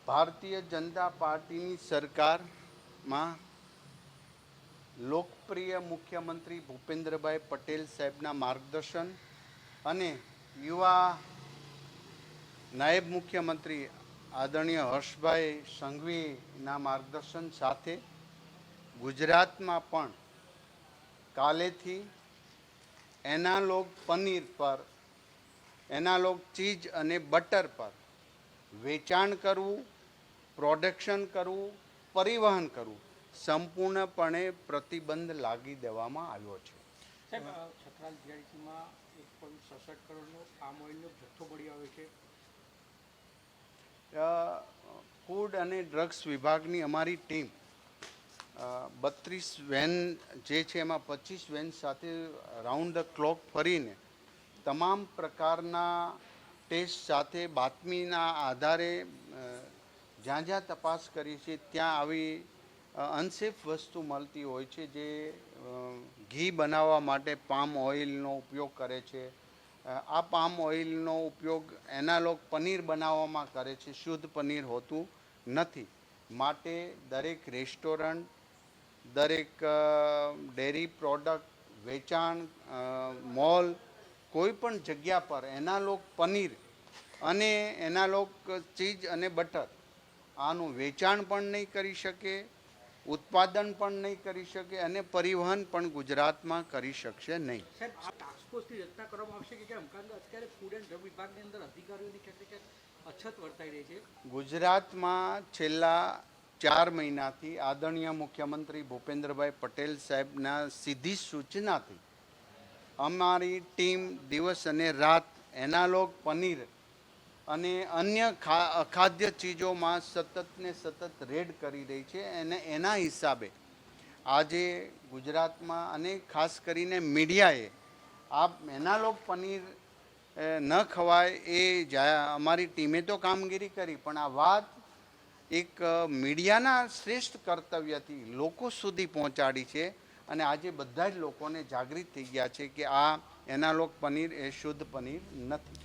ભારતીય જનતા પાર્ટીની સરકારમાં લોકપ્રિય મુખ્યમંત્રી ભૂપેન્દ્રભાઈ પટેલ સાહેબના માર્ગદર્શન અને યુવા નાયબ મુખ્યમંત્રી આદરણીય હર્ષભાઈ સંઘવીના માર્ગદર્શન સાથે ગુજરાતમાં પણ કાલેથી એનાલોગ પનીર પર, એનાલોગ ચીઝ અને બટર પર વેચાણ કરવું, પ્રોડક્શન કરવું, પરિવહન કરવું સંપૂર્ણપણે પ્રતિબંધ લાગી દેવામાં આવ્યો છે. સાહેબ, છત્રાલ જીઆઈડીસીમાં 1.67 કરોડનો પામ ઓઇલનો જથ્થો મળી આવ્યો છે. ફૂડ અને ડ્રગ્સ વિભાગની અમારી ટીમ 32 વેન જે છે એમાં 25 વેન સાથે રાઉન્ડ ધ ક્લોક ફરીને તમામ પ્રકારના ટેસ્ટ સાથે બાતમીના આધારે જ્યાં જ્યાં તપાસ કરી છે ત્યાં આવી અનસેફ વસ્તુ મળતી હોય છે, જે ઘી બનાવવા માટે પામ ઓઇલનો ઉપયોગ કરે છે. આ પામ ઓઇલનો ઉપયોગ એનાલોગ પનીર બનાવવામાં કરે છે, શુદ્ધ પનીર હોતું નથી. માટે દરેક રેસ્ટોરન્ટ, દરેક ડેરી પ્રોડક્ટ વેચાણ મોલ, કોઈ પણ જગ્યા પર એનાલોગ પનીર અને એનાલોગ ચીઝ અને બટર આનું વેચાણ પણ નહીં કરી શકે, ઉત્પાદન પણ નહીં કરી શકે અને પરિવહન પણ ગુજરાતમાં કરી શકશે નહીં. સાહેબ, આ ટાસ્ક ફોર્સની રચના કરવામાં આવશે કે કેમ? કારણ કે અત્યારે ફૂડ એન્ડ ડ્રગ વિભાગની અંદર અધિકારીઓની ક્યાંક અછત વર્તાઈ રહી છે. ગુજરાતમાં છેલ્લા 4 મહિનાથી આદરણીય મુખ્યમંત્રી ભૂપેન્દ્રભાઈ પટેલ સાહેબના સીધી સૂચનાથી અમારી ટીમ દિવસ અને રાત એનાલોગ પનીર અને અન્ય અખાદ્ય ચીજોમાં સતત ને સતત રેડ કરી રહી છે. અને એના હિસાબે આજે ગુજરાતમાં અને ખાસ કરીને મીડિયાએ આ એનાલોગ પનીર ન ખવાય એ અમારી ટીમે તો કામગીરી કરી, પણ આ વાત એક મીડિયાના શ્રેષ્ઠ કર્તવ્યથી લોકો સુધી પહોંચાડી છે. અને આજે બધા જ લોકોને જાગૃત થઈ ગયા છે કે આ એનાલોગ પનીર એ શુદ્ધ પનીર નથી.